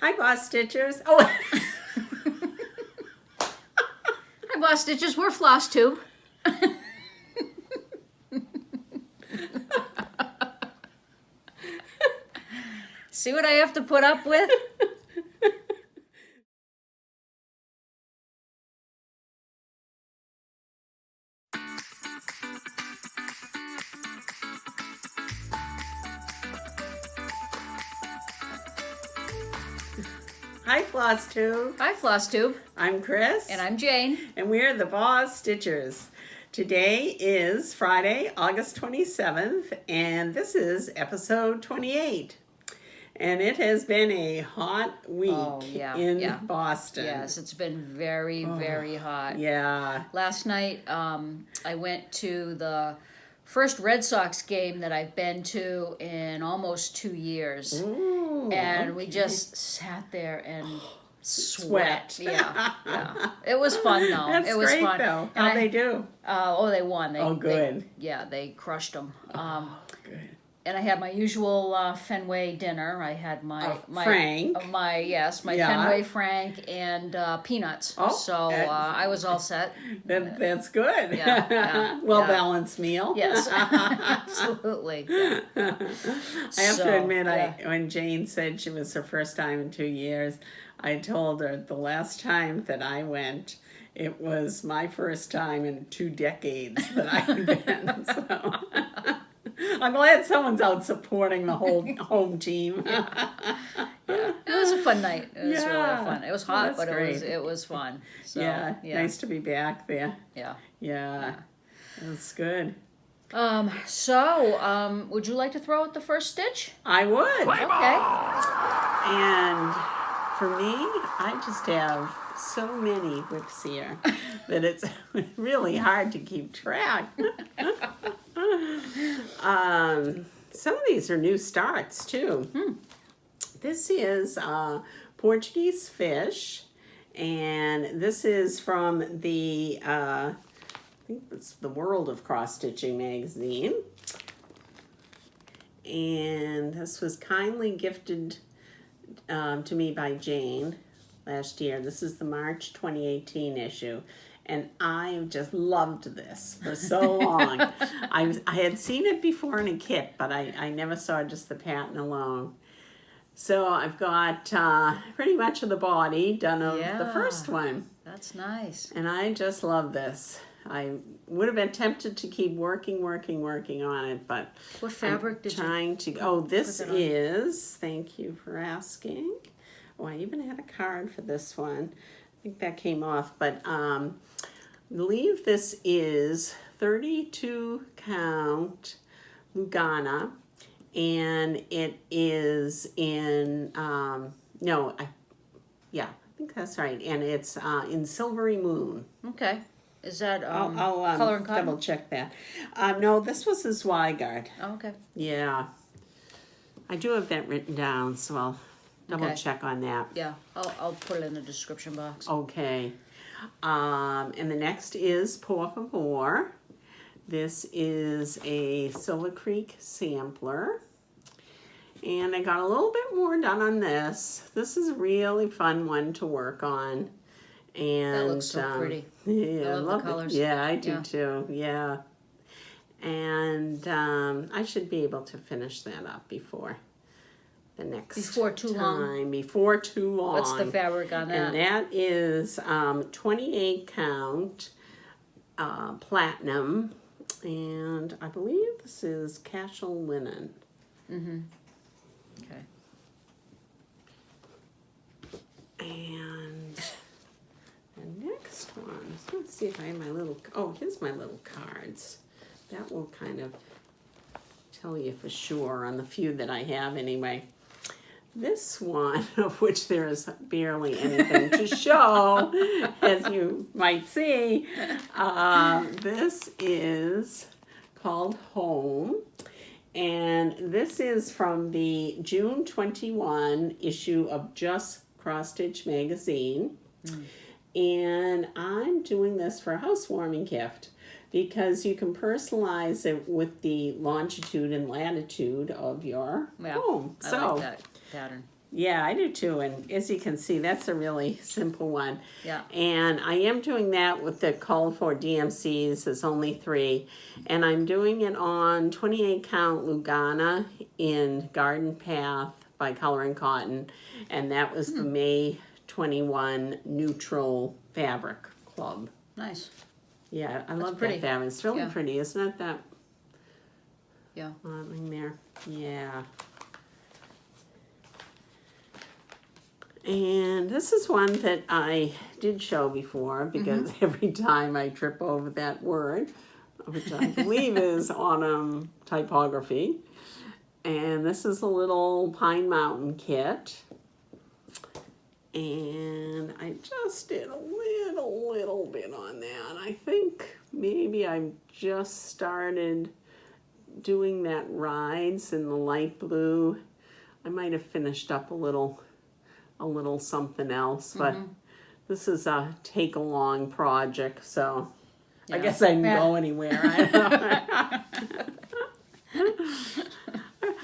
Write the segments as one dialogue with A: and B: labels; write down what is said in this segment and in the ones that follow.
A: Hi, Boss Stitchers. Oh,
B: Hi, Boss Stitches. We're Floss Tube. See what I have to put up with?
A: hi, Floss Tube.
B: Hi, Floss Tube.
A: I'm Chris.
B: And I'm Jane.
A: And we're the Boss Stitchers. Today is Friday, August 27th, and this is episode 28. And it has been a hot week in Boston.
B: Yes, it's been very, very hot.
A: Yeah.
B: Last night, I went to the first Red Sox game that I've been to in almost 2 years.
A: Ooh,
B: and we just sat there and sweat. Yeah. It was fun, though.
A: That's
B: it was
A: great,
B: fun.
A: though. How'd they do?
B: They won.
A: Good.
B: They crushed them.
A: Good.
B: And I had my usual Fenway dinner. I had my
A: Frank.
B: Fenway Frank and peanuts. So I was all set.
A: That's good.
B: Yeah.
A: Well-balanced meal.
B: Yes, absolutely. Yeah.
A: I have to admit, when Jane said she was her first time in 2 years, I told her the last time that I went, it was my first time in 2 decades that I've been. So. I'm glad someone's out supporting the whole home team.
B: It was a fun night. It was really fun. It was hot, but
A: great.
B: it was fun. So,
A: nice to be back there.
B: Yeah.
A: It was good.
B: Would you like to throw out the first stitch?
A: I would.
B: Okay.
A: And for me, I just have so many whips here that it's really hard to keep track. Some of these are new starts too. This is Portuguese Fish, and this is from the I think it's the World of Cross Stitching magazine, and this was kindly gifted to me by Jane last year. This is the March 2018 issue. And I just loved this for so long. I had seen it before in a kit, but I never saw just the pattern alone. So I've got pretty much of the body done of the first one.
B: That's nice.
A: And I just love this. I would have been tempted to keep working on it, but
B: what fabric did you?
A: Oh, this is. Thank you for asking. Oh, I even had a card for this one. I think that came off, but I believe this is 32 count Lugana, and it is in I think that's right, and it's in Silvery Moon.
B: Okay. Is that
A: I'll
B: color and cotton?
A: double check that. No, this was a Zweigart.
B: Oh, okay.
A: Yeah, I do have that written down, so I'll double check on that.
B: Yeah, I'll put it in the description box.
A: Okay. And the next is Por Favor. This is a Silver Creek sampler. And I got a little bit more done on this. This is a really fun one to work on. And
B: that looks so pretty.
A: Yeah,
B: I love the colors.
A: Yeah, I do too. Yeah. And I should be able to finish that up before the next
B: Before too long.
A: What's
B: the fabric on that?
A: And that is 28 count platinum, and I believe this is Cashel linen.
B: Okay.
A: And the next one, let's see if I have my little, here's my little cards. That will kind of tell you for sure on the few that I have anyway. This one, of which there is barely anything to show, as you might see, this is called Home. And this is from the June 21 issue of Just Cross Stitch magazine. And I'm doing this for a housewarming gift because you can personalize it with the longitude and latitude of your home.
B: I like that pattern.
A: Yeah, I do too. And as you can see, that's a really simple one.
B: Yeah.
A: And I am doing that with the call for DMCs. There's only 3. And I'm doing it on 28 count Lugana in Garden Path by Color and Cotton. And that was the May 21 neutral fabric club.
B: Nice.
A: Yeah, I love
B: pretty.
A: that fabric. It's really
B: Yeah.
A: pretty, isn't it? That
B: Yeah.
A: modeling there. Yeah. And this is one that I did show before because every time I trip over that word, which I believe is autumn typography. And this is a little Pine Mountain kit. And I just did a little bit on that. I think maybe I just started doing that rides in the light blue. I might have finished up a little something else, but this is a take along project, so I guess I didn't go anywhere. I don't know.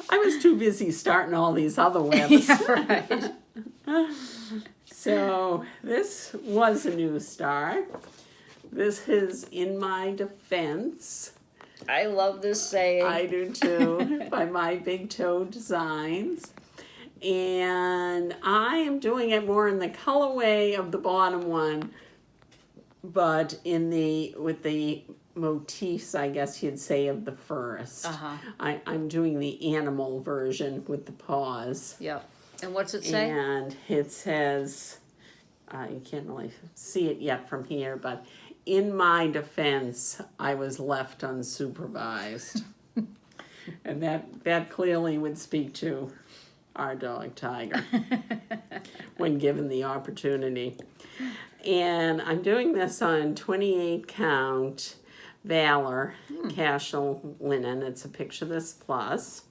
A: I was too busy starting all these other webs.
B: Yeah, right.
A: So this was a new start. This is In My Defense.
B: I love this saying.
A: I do too, by My Big Toe Designs. And I am doing it more in the colorway of the bottom one, but with the motifs, I guess you'd say, of the first. I'm doing the animal version with the paws.
B: Yep. And what's it say?
A: And it says, you can't really see it yet from here, but in my defense, I was left unsupervised. And that clearly would speak to our dog Tiger when given the opportunity. And I'm doing this on 28 count Valor Cashel linen. It's a Picture This Plus.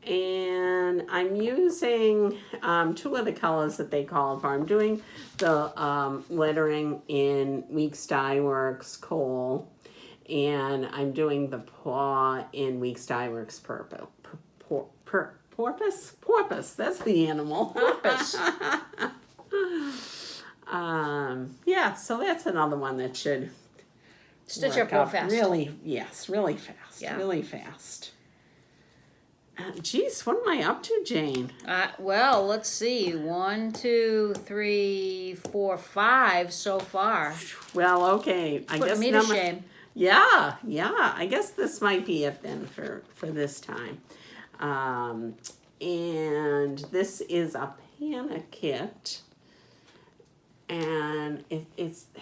A: And I'm using 2 of the colors that they called for. I'm doing the lettering in Weeks Dye Works Coal, and I'm doing the paw in Weeks Dye Works Purple. Porpoise, that's the animal.
B: Porpoise.
A: Yeah, so that's another one that should
B: Stitch
A: work
B: up real
A: out
B: fast.
A: really fast.
B: Yeah.
A: Really fast. Geez, what am I up to, Jane?
B: Well, let's see. 1, 2, 3, 4, 5 so far.
A: Well, okay. I guess
B: Put me to shame.
A: Yeah. I guess this might be it then for this time. And this is a Panna kit. And it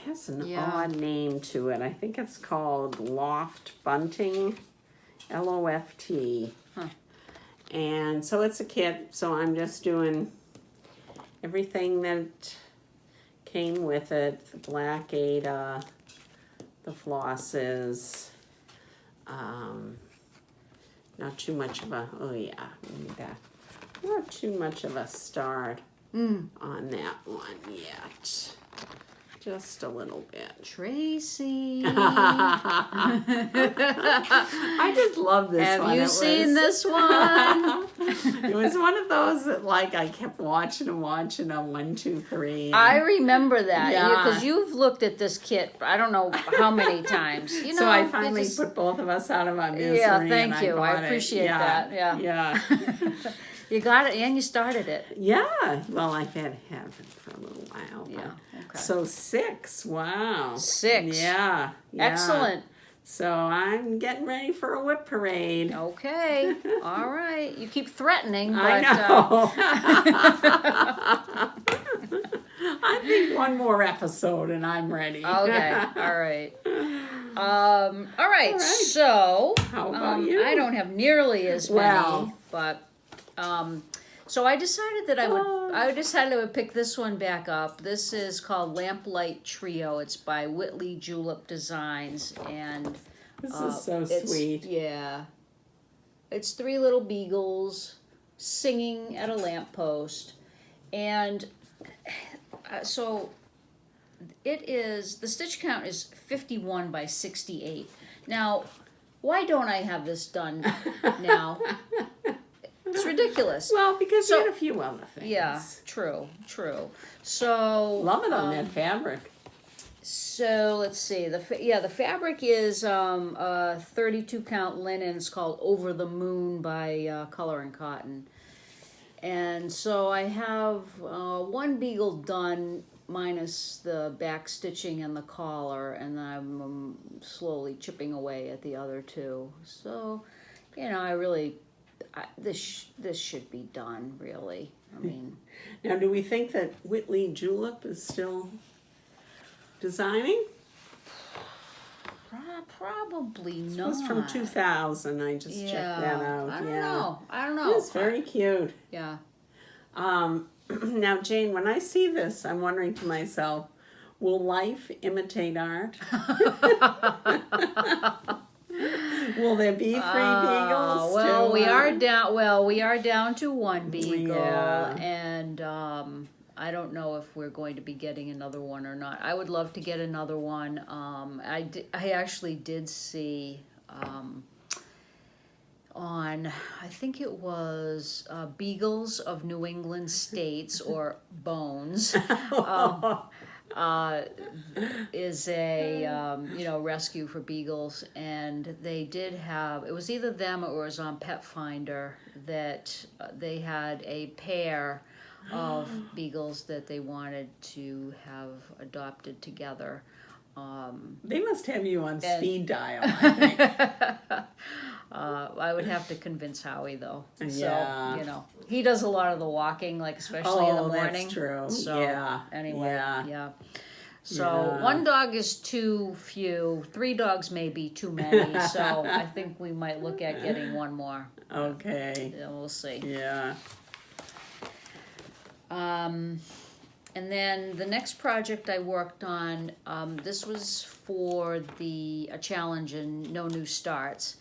A: has an odd name to it. I think it's called Loft Bunting, L-O-F-T.
B: Huh.
A: And so it's a kit, so I'm just doing everything that came with it. The black Ada, the flosses, not too much of a, not too much of a start on that one yet. Just a little bit.
B: Tracy.
A: I just love this one.
B: Have you seen this one?
A: It was one of those that, like, I kept watching on 1, 2, 3.
B: I remember that.
A: Yeah.
B: Because you've looked at this kit, I don't know how many times. You know,
A: so I finally put both of us out of our misery.
B: Yeah, thank
A: and
B: you. I appreciate that.
A: Yeah.
B: You got it and you started it.
A: Yeah. Well, I've had it for a little while.
B: Yeah. Okay.
A: So 6. Wow.
B: 6.
A: Yeah.
B: Excellent.
A: So I'm getting ready for a whip parade.
B: Okay. All right. You keep threatening, but
A: I know. I think one more episode and I'm ready.
B: Okay. All right. All right. So
A: how about you?
B: I don't have nearly as many, but so I decided that I would pick this one back up. This is called Lamplight Trio. It's by Whitley Julip Designs, and
A: this is so sweet.
B: Yeah, it's 3 little beagles singing at a lamppost, and so it is. The stitch count is 51 by 68. Now, why don't I have this done now? It's ridiculous.
A: Well, because
B: So-
A: we had a few other things.
B: Yeah, true. So
A: Love it on that fabric.
B: So let's see. The fabric is a 32 count linen. It's called Over the Moon by Color and Cotton. And so I have one beagle done minus the back stitching and the collar, and I'm slowly chipping away at the other two. So, this should be done, really. I mean,
A: Now, do we think that Whitley Julip is still designing?
B: probably
A: It
B: not.
A: was from 2000. I just checked that out.
B: I don't
A: yeah.
B: know.
A: It's very cute.
B: Yeah.
A: Now, Jane, when I see this, I'm wondering to myself, will life imitate art? Will there be 3 beagles?
B: Well,
A: to,
B: we are down to 1 beagle,
A: Yeah.
B: and I don't know if we're going to be getting another one or not. I would love to get another one. I actually did see on, I think it was Beagles of New England States, or Bones, is a rescue for beagles, and they did have, it was either them or it was on Pet Finder, that they had a pair of beagles that they wanted to have adopted together.
A: They must have you on speed dial, I think.
B: I would have to convince Howie, though.
A: Yeah.
B: So, he does a lot of the walking, like especially in the morning.
A: That's true.
B: So,
A: yeah.
B: anyway,
A: Yeah.
B: So,
A: Yeah.
B: 1 dog is too few. 3 dogs may be too many. So, I think we might look at getting 1 more.
A: Okay.
B: Yeah, we'll see.
A: Yeah.
B: And then the next project I worked on, this was for a challenge in No New Starts,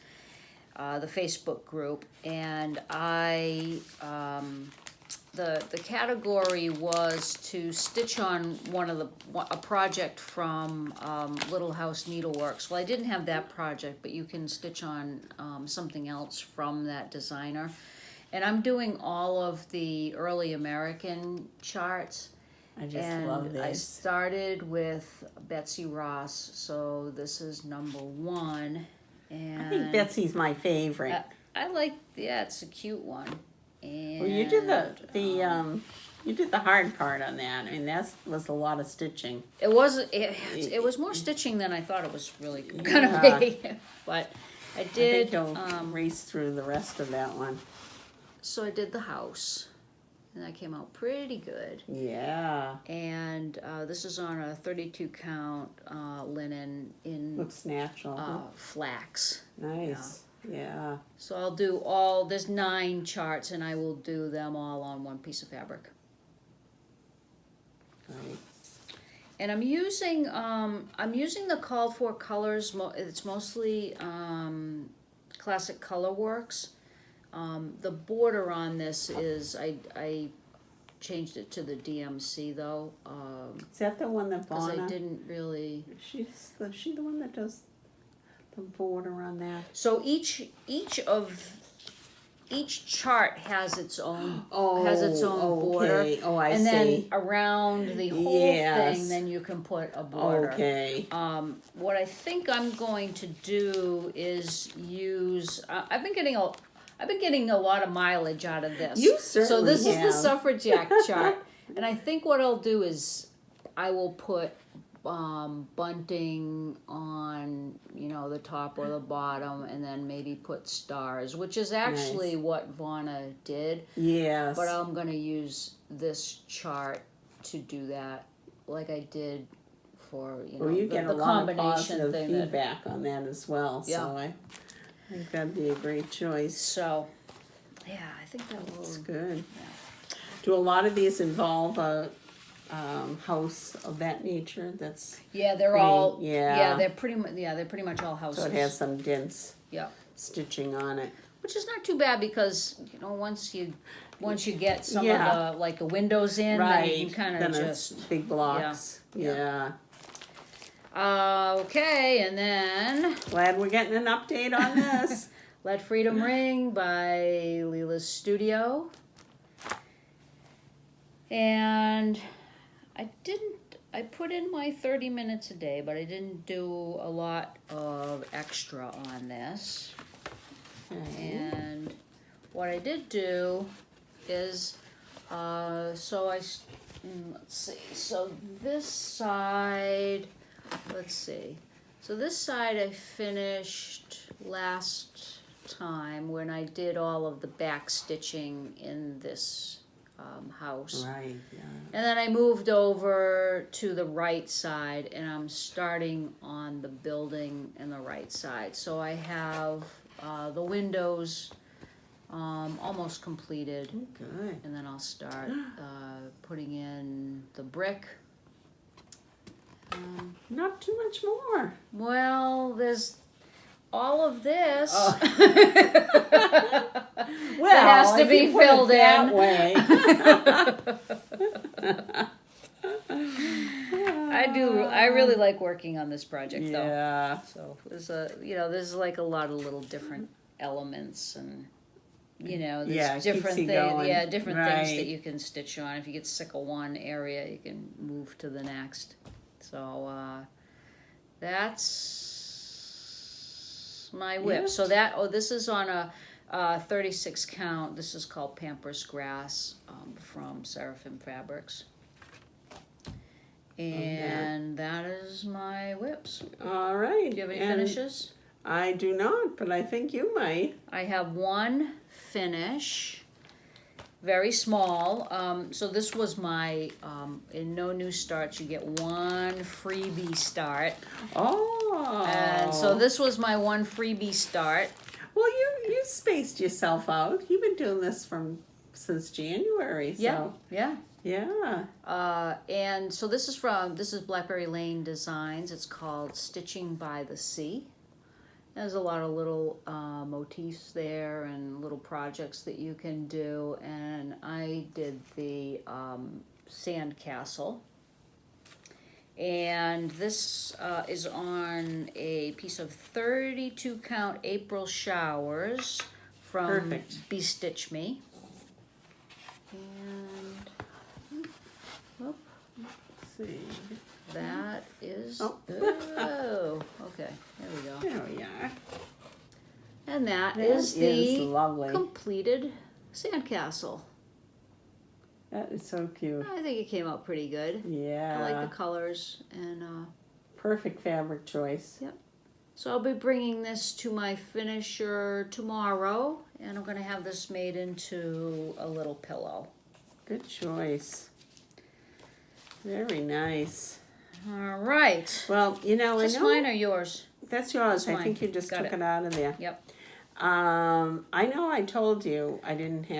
B: the Facebook group, and the category was to stitch on a project from Little House Needleworks. Well, I didn't have that project, but you can stitch on something else from that designer. And I'm doing all of the early American charts.
A: I just love
B: I
A: this.
B: started with Betsy Ross, so this is number 1. And
A: I think Betsy's my favorite.
B: I like, it's a cute one. And
A: Well, you did you did the hard part on that. I mean, that was a lot of stitching.
B: it was more stitching than I thought it was really gonna
A: Yeah.
B: be, but I
A: I
B: did.
A: think you'll race through the rest of that one.
B: So I did the house, and that came out pretty good.
A: Yeah.
B: And this is on a 32 count linen in
A: Looks natural.
B: flax.
A: Nice. Yeah.
B: So I'll do there's 9 charts, and I will do them all on 1 piece of fabric.
A: Right.
B: And I'm using the called for colors. It's mostly Classic Color Works. The border on this is I changed it to the DMC though.
A: Is that the one that
B: Because I
A: Panna?
B: didn't really.
A: She's the one that does the border on that.
B: So each chart has its own
A: Oh,
B: border.
A: okay. Oh, I
B: and
A: see.
B: then around the whole
A: Yes.
B: thing, then you can put a border.
A: Okay.
B: What I think I'm going to do is use. I've been getting a lot of mileage out of this.
A: You
B: So
A: certainly
B: this is
A: have.
B: the suffragette chart, and I think what I'll do is I will put bunting on the top or the bottom, and then maybe put stars, which is actually what Vonna did.
A: Yes.
B: But I'm going to use this chart to do that, like I did for
A: Well, you get a
B: the
A: lot of
B: combination
A: positive
B: thing.
A: feedback on that as well.
B: Yeah.
A: So I think that'd be a great choice.
B: So, yeah, I think that will.
A: It's good. Do a lot of these involve a house of that nature? That's
B: Yeah, they're all.
A: yeah.
B: they're pretty much all houses.
A: so it has some dense
B: Yeah,
A: stitching on it.
B: which is not too bad because once you get some
A: Yeah.
B: of the windows in, then you can kind of
A: Then
B: just.
A: it's big blocks.
B: Yeah.
A: Yeah.
B: Okay, and then
A: Glad we're getting an update on this.
B: Let Freedom Ring by Lila's Studio. And I put in my 30 minutes a day, but I didn't do a lot of extra on this. And what I did do is, let's see, so this side, so this side I finished last time when I did all of the back stitching in this house.
A: Right, yeah.
B: And then I moved over to the right side, and I'm starting on the building in the right side. So I have the windows almost completed.
A: Oh, good.
B: And then I'll start putting in the brick.
A: Not too much more.
B: Well, there's all of this.
A: Oh.
B: Well, it has to be filled in.
A: That way.
B: I really like working on this project, though.
A: Yeah.
B: So there's like a lot of little different elements, and there's different things. Yeah, different things that you can stitch on. If you get sick of one area, you can move to the next. So that's my whip. So this is on a 36 count. This is called Pampras Grass from Seraphim Fabrics. And that is my whips.
A: All right.
B: Do you have any finishes?
A: I do not, but I think you might.
B: I have one finish, very small. So this was my, in No New Starts, you get one freebie start.
A: Oh.
B: And so this was my one freebie start.
A: Well, you spaced yourself out. You've been doing this since January. So.
B: Yeah.
A: Yeah.
B: And so this is Blackberry Lane Designs. It's called Stitching by the Sea. There's a lot of little motifs there and little projects that you can do. And I did the sand castle. And this is on a piece of 32 count April Showers from BeStitchMe. And
A: let's see.
B: That is okay. There we go.
A: There we are.
B: And that is the
A: lovely
B: completed sandcastle.
A: That is so cute.
B: I think it came out pretty good.
A: Yeah.
B: I like the colors and
A: perfect fabric choice.
B: Yep. So I'll be bringing this to my finisher tomorrow, and I'm going to have this made into a little pillow.
A: Good choice. Very nice.
B: All right.
A: Well,
B: Is this mine or yours?
A: That's yours.
B: That's
A: I think you just took it out of there.
B: Yep.
A: I know I told you I didn't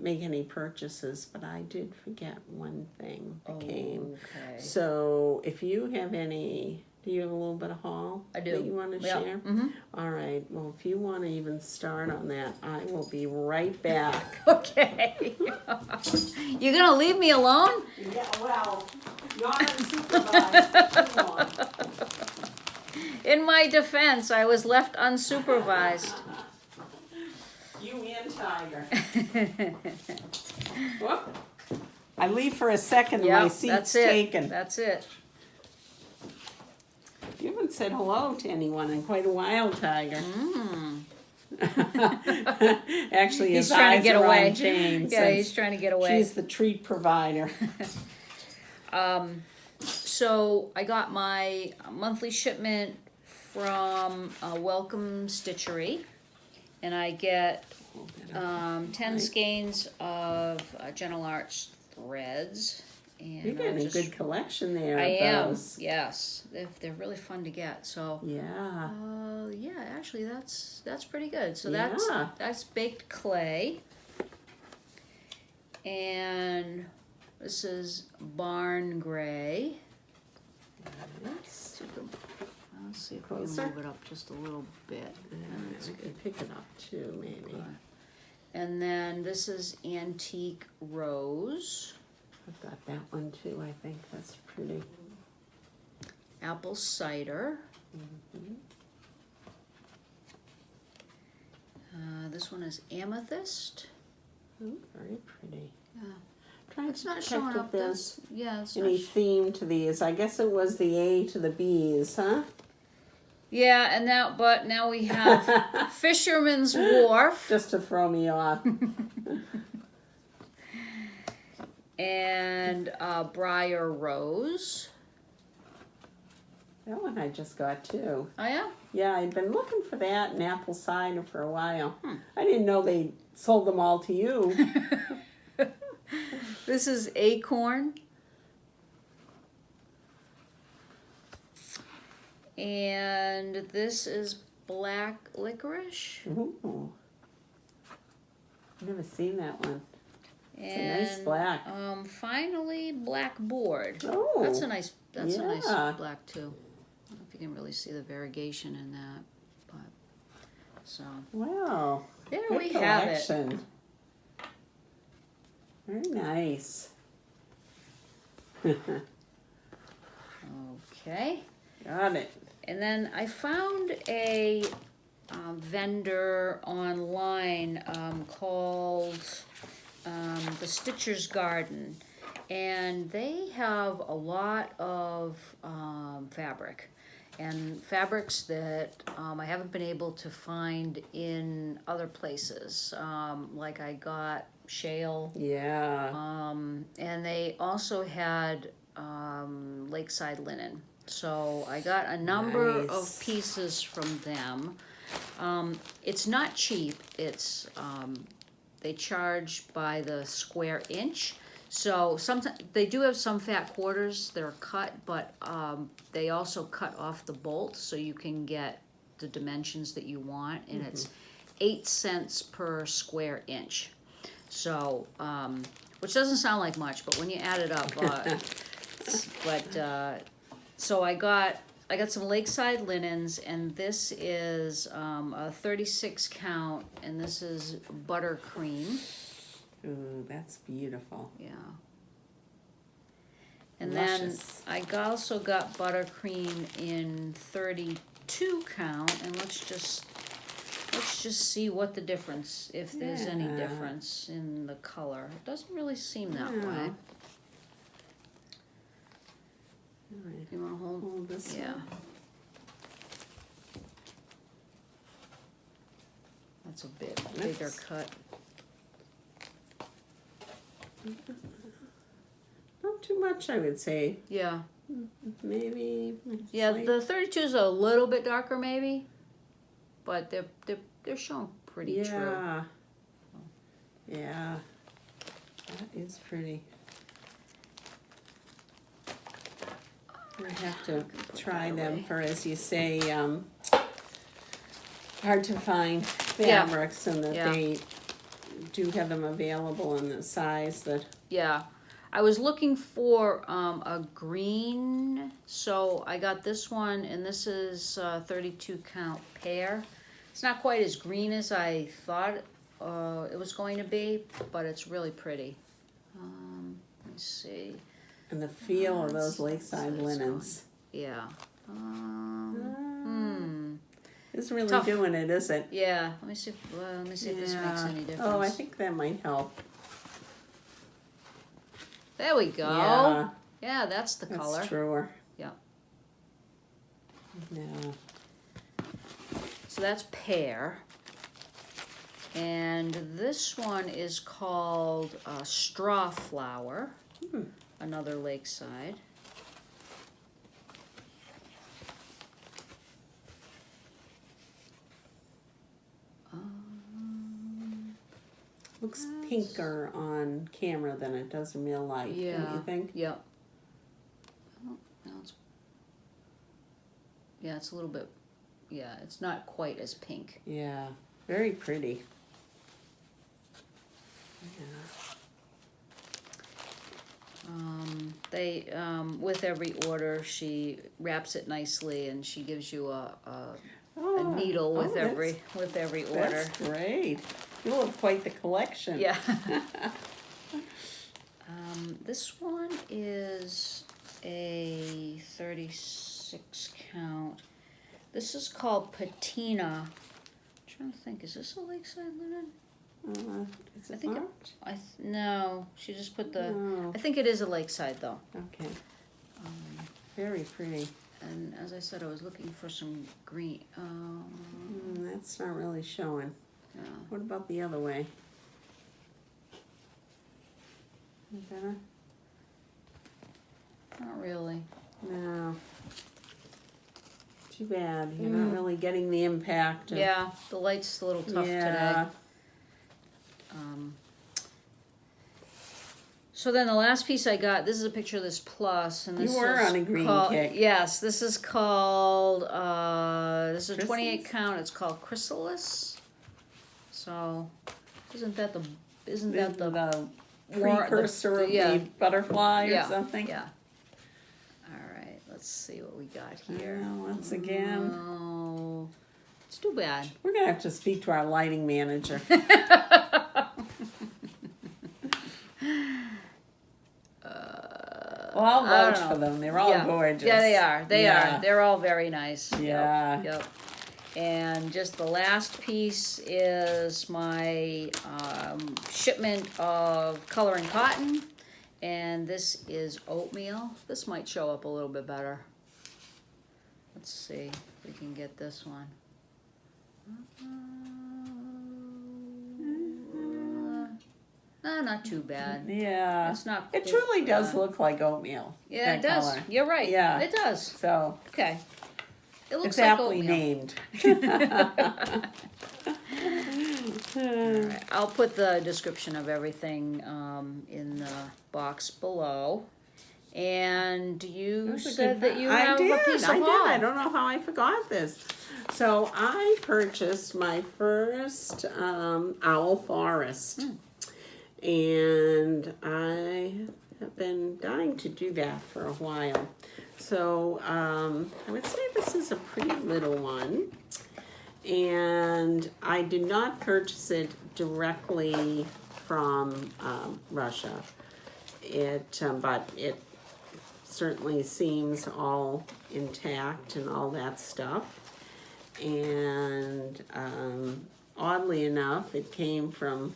A: make any purchases, but I did forget one thing that came.
B: Okay.
A: So if you have any, do you have a little bit of haul?
B: I do.
A: That you want to share? Mm-hmm. All right. Well, if you want to even start on that, I will be right back.
B: Okay. You're gonna leave me alone?
A: Yeah. Well, you're unsupervised. Come on.
B: In my defense, I was left unsupervised.
A: You and Tiger. Whoop. I leave for a second. My seat's taken.
B: That's it.
A: You haven't said hello to anyone in quite a while, Tiger. Actually,
B: he's trying to get away.
A: James,
B: yeah, he's trying to get away.
A: She's the treat provider.
B: So I got my monthly shipment from Welcome Stitchery, and I get 10 skeins of Gentle Arts threads. And
A: You're getting a good collection there.
B: I am. Yes, they're really fun to get. So
A: yeah.
B: Actually, that's pretty good. So that's baked clay, and this is Barn Gray. Let's see if we can move it up just a little bit.
A: That's good. Pick it up too, maybe.
B: And then this is Antique Rose.
A: I've got that one too. I think that's pretty.
B: Apple Cider. This one is amethyst.
A: Oh, very pretty.
B: Yeah.
A: Trying
B: It's
A: to
B: not
A: check
B: showing
A: if
B: up
A: there's
B: this. Yeah, it's
A: any
B: not.
A: theme to these. I guess it was the A to the B's, huh?
B: Yeah, and now, but now we have Fisherman's Wharf
A: Just to throw me off.
B: and Briar Rose.
A: That one I just got too.
B: Oh yeah.
A: Yeah, I'd been looking for that and apple cider for a while. I didn't know they sold them all to you.
B: This is Acorn. And this is Black Licorice.
A: Ooh. I've never seen that one. It's
B: And,
A: a nice black.
B: Finally, Blackboard.
A: Oh.
B: That's a nice
A: Yeah.
B: black too. I don't know if you can really see the variegation in that, but so
A: Wow.
B: there
A: Good
B: we have it.
A: collection. Very nice.
B: Okay.
A: Got it.
B: And then I found a vendor online called the Stitchers Garden, and they have a lot of fabric, and fabrics that I haven't been able to find in other places. Like I got shale,
A: Yeah.
B: and they also had Lakeside linen. So I got a number
A: Nice.
B: of pieces from them. It's not cheap. It's they charge by the square inch. So sometimes they do have some fat quarters that are cut, but they also cut off the bolt so you can get the dimensions that you want, and it's 8 cents per square inch. So, which doesn't sound like much, but when you add it up, so I got some Lakeside linens, and this is a 36 count, and this is buttercream.
A: Ooh, that's beautiful.
B: Yeah. And
A: Luscious.
B: then I also got buttercream in 32 count, and let's just see what the difference, if there's any
A: Yeah.
B: difference in the color. It doesn't really seem that
A: No.
B: way.
A: All right.
B: You want to hold?
A: Hold this
B: Yeah.
A: one.
B: That's a bit bigger
A: That's-
B: cut.
A: Not too much, I would say.
B: Yeah.
A: Maybe.
B: Yeah,
A: slight-
B: the 32 is a little bit darker maybe, but they're showing pretty true.
A: Yeah. Yeah. That is pretty. I have to try them for, as you say, hard to find
B: Yeah.
A: fabrics, and that
B: Yeah.
A: they do have them available in the size that.
B: Yeah. I was looking for a green, so I got this one, and this is 32 count pear. It's not quite as green as I thought it was going to be, but it's really pretty. Let me see.
A: And the feel of those
B: That's
A: lakeside
B: what it's
A: linens.
B: Yeah.
A: It's really
B: Tough.
A: doing it, is it?
B: Yeah. Let me see if this makes any difference.
A: Oh, I think that might help.
B: There we go.
A: Yeah,
B: Yeah, that's the
A: that's
B: color.
A: truer.
B: Yeah.
A: Yeah.
B: So that's pear. And this one is called straw flower. Another lakeside.
A: Looks pinker on camera than it does in real life, don't
B: Yeah.
A: you think?
B: Yep. Oh, now it's a little bit. Yeah, it's not quite as pink.
A: Yeah, very pretty. Yeah.
B: With every order, she wraps it nicely, and she gives you a needle with every order.
A: That's great. You'll have quite the collection.
B: Yeah. This one is a 36 count. This is called Patina. trying to think, is this a Lakeside linen?
A: Is
B: I
A: it
B: think
A: not?
B: no, she just put the,
A: No.
B: I think it is a Lakeside though.
A: Okay. Very pretty.
B: And as I said, I was looking for some green,
A: That's not really showing.
B: no.
A: What about the other way? Is better?
B: Not really.
A: No. Too bad. You're not really getting the impact.
B: Yeah, the light's a little tough today. So then the last piece I got, this is a picture of this plus, and this
A: You were
B: is
A: on a green
B: called,
A: kick.
B: yes, this is called, this is a 28
A: Chrysalis?
B: count, it's called Chrysalis. So, isn't that the
A: precursor of
B: yeah.
A: the butterfly or
B: Yeah,
A: something?
B: yeah. Alright, let's see what we got here.
A: Well, once again,
B: Oh, it's too bad.
A: we're going to have to speak to our lighting manager. Well, I'll vouch for them. They're all gorgeous.
B: Yeah, they are. They
A: Yeah.
B: are. They're all very nice.
A: Yeah.
B: Yep. And just the last piece is my shipment of coloring cotton. And this is oatmeal. This might show up a little bit better. Let's see if we can get this one. No, not too bad.
A: Yeah.
B: It's not.
A: It truly does look like oatmeal.
B: Yeah, it
A: that
B: does.
A: color.
B: You're right.
A: Yeah.
B: It does.
A: So
B: Okay. It looks
A: it's
B: like
A: aptly
B: oatmeal.
A: named.
B: Alright, I'll put the description of everything in the box below. And you
A: That's a
B: said
A: good
B: that you
A: I
B: have
A: did,
B: a piece of
A: I did.
B: all.
A: I don't know how I forgot this. So I purchased my first owl forest. And I have been dying to do that for a while. So I would say this is a pretty little one. And I did not purchase it directly from Russia. But it certainly seems all intact and all that stuff. And oddly enough, it came from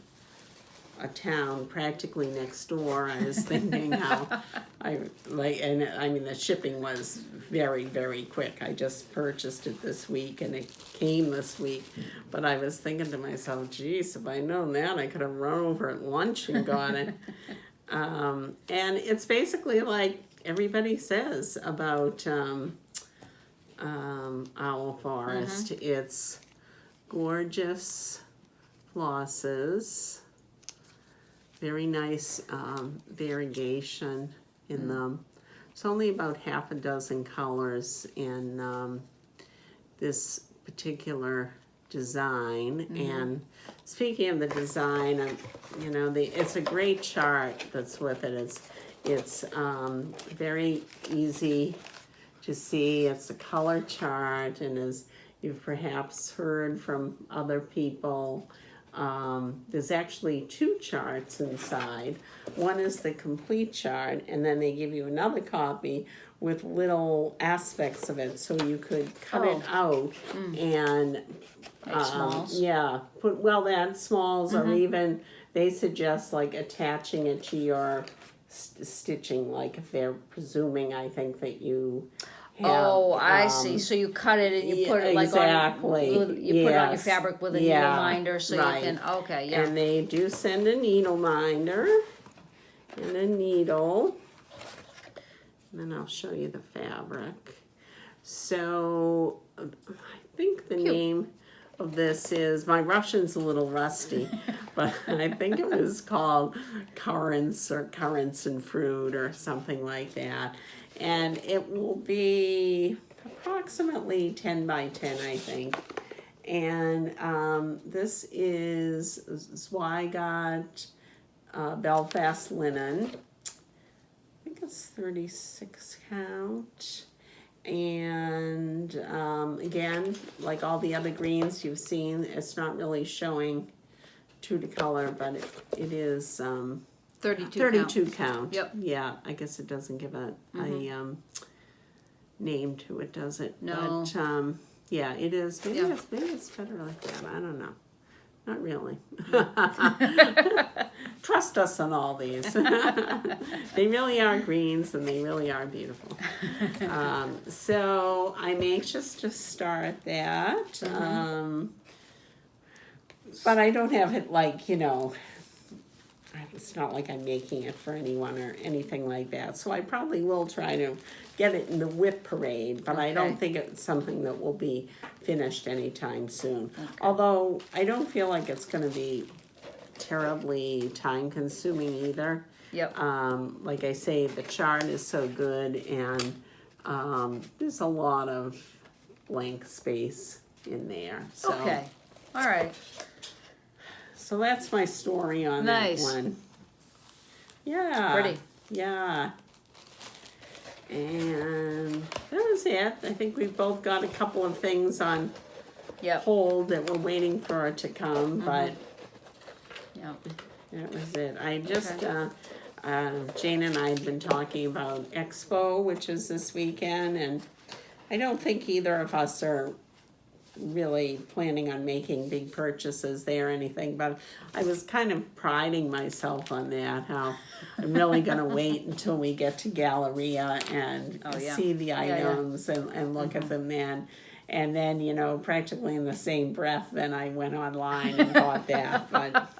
A: a town practically next door. I was thinking how the shipping was very, very quick. I just purchased it this week and it came this week. But I was thinking to myself, geez, if I'd known that, I could have run over at lunch and got it. And it's basically like everybody says about owl forest. It's gorgeous flosses. Very nice variegation in them. It's only about half a dozen colors in this particular design. And speaking of the design, it's a great chart that's with it. It's very easy to see. It's a color chart, and as you've perhaps heard from other people, there's actually two charts inside. One is the complete chart, and then they give you another copy with little aspects of it, so you could cut it out and
B: smalls.
A: Yeah, that smalls, or even they suggest like attaching it to your stitching, like if they're presuming, I think, that you have,
B: I see. So you cut it and you put it like
A: exactly.
B: on. You put it on your fabric with a needle minder, so
A: right.
B: you can. Okay, yeah.
A: And they do send a needle minder and a needle. And then I'll show you the fabric. So I think the name of this is, my Russian's a little rusty, but I think it was called Currants and Fruit or something like that. And it will be approximately 10 by 10, I think. And this is Zweigart Belfast linen. I think it's 36 count. And again, like all the other greens you've seen, it's not really showing true to color, but it is 32 count.
B: Yep.
A: Yeah, I guess it doesn't give a name to it, does it?
B: No.
A: But Yeah, it is. Maybe it's better like that. I don't know. Not really. Trust us on all these. They really are greens and they really are beautiful. So I'm anxious to start that. But I don't have it like, it's not like I'm making it for anyone or anything like that. So I probably will try to get it in the whip parade, but I don't think it's something that will be finished anytime soon. Although I don't feel like it's going to be terribly time consuming either.
B: Yep.
A: Like I say, the chart is so good and there's a lot of blank space in there. So.
B: Okay. All right.
A: So that's my story on that one. Yeah.
B: Pretty.
A: Yeah. And that was it. I think we've both got a couple of things on hold that we're waiting for it to come, but that was it. I just, Jane and I had been talking about Expo, which is this weekend, and I don't think either of us are really planning on making big purchases there or anything, but I was kind of priding myself on that, how I'm really going to wait until we get to Galleria and see the items and look at them then. And then, practically in the same breath, then I went online and bought that. But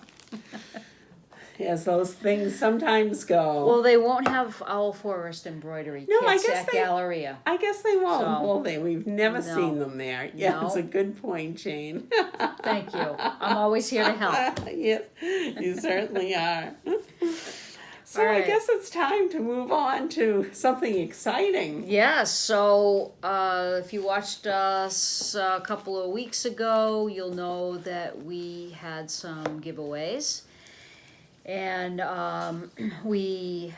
A: as those things sometimes go.
B: Well, they won't have Owl Forest embroidery kits at Galleria.
A: I guess they won't, will they? We've never seen them there. Yeah, it's a good point, Jane.
B: Thank you. I'm always here to help.
A: Yes, you certainly are. So I guess it's time to move on to something exciting.
B: Yes, so if you watched us a couple of weeks ago, you'll know that we had some giveaways. And we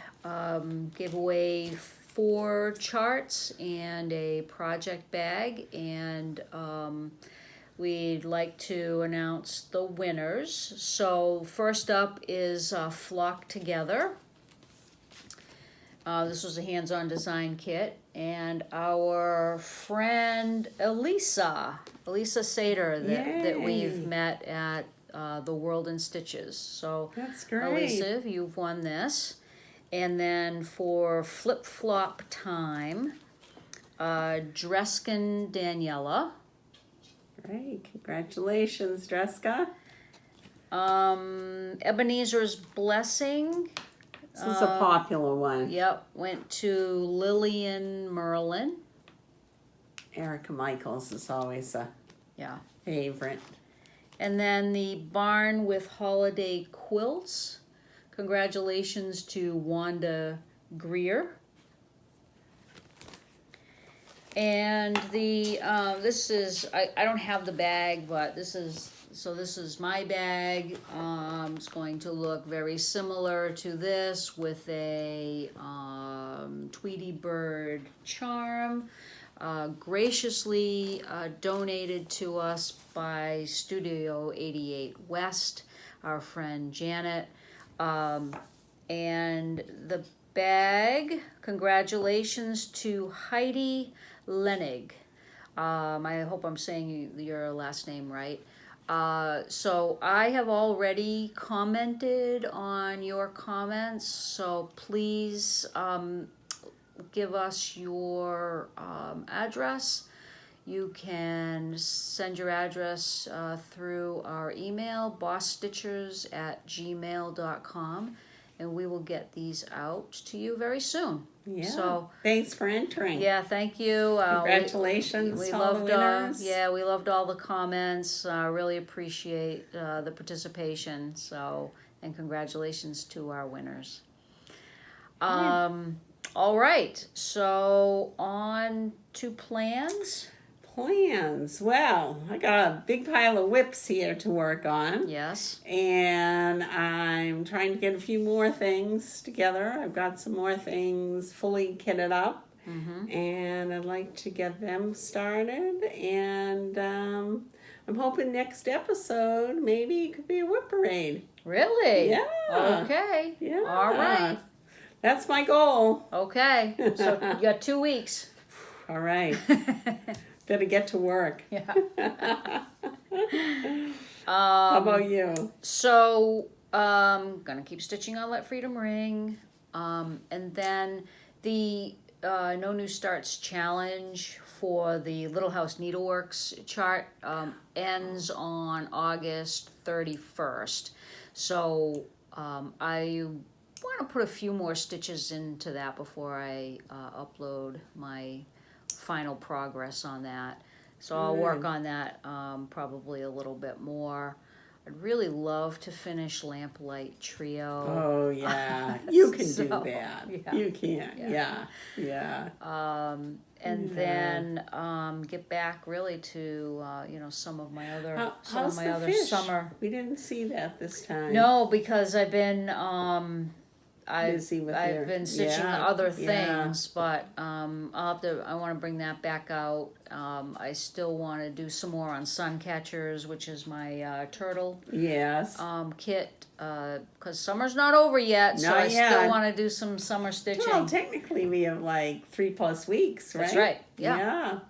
B: gave away 4 charts and a project bag, and we'd like to announce the winners. So first up is Flock Together. This was a hands-on design kit, and our friend Elisa Sater that we've met at the World in Stitches. So
A: that's great.
B: Elisa, you've won this. And then for Flip Flop Time, Dreskin Daniela.
A: Great, congratulations, Dreska.
B: Ebenezer's Blessing.
A: This is a popular one.
B: Yep, went to Lillian Merlin.
A: Erica Michaels is always a favorite.
B: And then the Barn with Holiday Quilts. Congratulations to Wanda Greer. And the this is I don't have the bag, but this is my bag. It's going to look very similar to this with a Tweety Bird charm. Graciously donated to us by Studio 88 West, our friend Janet. And the bag, congratulations to Heidi Lenig. I hope I'm saying your last name right. So I have already commented on your comments, so please give us your address. You can send your address through our email, BosStitchers@gmail.com, and we will get these out to you very soon.
A: Yeah.
B: So
A: thanks for entering.
B: Yeah, thank you.
A: Congratulations
B: we
A: to all the winners.
B: we loved all the comments. Really appreciate the participation. So, and congratulations to our winners. All right, so on to plans.
A: Well, I got a big pile of whips here to work on.
B: Yes.
A: And I'm trying to get a few more things together. I've got some more things fully kitted up. Mm-hmm. And I'd like to get them started. And I'm hoping next episode maybe it could be a whip parade.
B: Really?
A: Yeah.
B: Okay.
A: Yeah.
B: All right.
A: That's my goal.
B: Okay. So you got 2 weeks.
A: All right. Better get to work.
B: Yeah.
A: How about you?
B: So, gonna keep stitching on Let Freedom Ring. And then the No New Starts challenge for the Little House Needleworks chart ends on August 31st. So I want to put a few more stitches into that before I upload my final progress on that. So I'll work on that probably a little bit more. I'd really love to finish Lamplight Trio.
A: Oh yeah, you can do that.
B: Yeah.
A: You can. Yeah.
B: And then get back really to some of my other
A: fish?
B: summer.
A: We didn't see that this time.
B: No, because I've been
A: Busy with
B: I've been stitching other things, but I want to bring that back out. I still want to do some more on sun catchers, which is my turtle
A: Yes.
B: kit, because summer's not over yet, so I still want to do some summer stitching.
A: Well, technically we have like 3+ weeks, right?
B: That's right.
A: Yeah.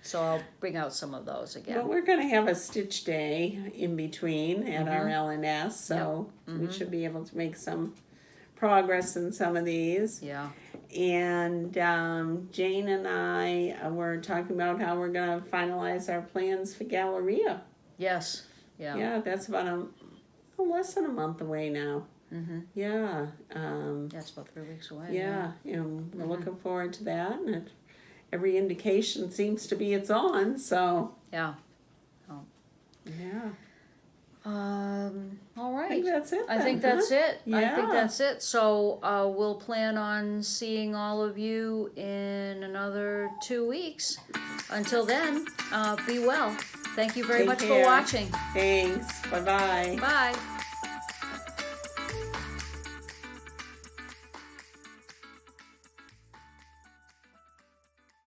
B: So I'll bring out some of those again.
A: But we're going to have a stitch day in between at our LNS, so we should be able to make some progress in some of these.
B: Yeah.
A: And Jane and I were talking about how we're going to finalize our plans for Galleria.
B: Yes. Yeah.
A: Yeah, that's about less than a month away now. Yeah.
B: That's about 3 weeks away.
A: Yeah, and we're looking forward to that. And every indication seems to be it's on, so.
B: Yeah.
A: Yeah.
B: All right.
A: I think that's it.
B: I think that's it.
A: Yeah.
B: I think that's it. So we'll plan on seeing all of you in another 2 weeks. Until then, be well. Thank you very much for watching.
A: Thanks. Bye-bye.
B: Bye.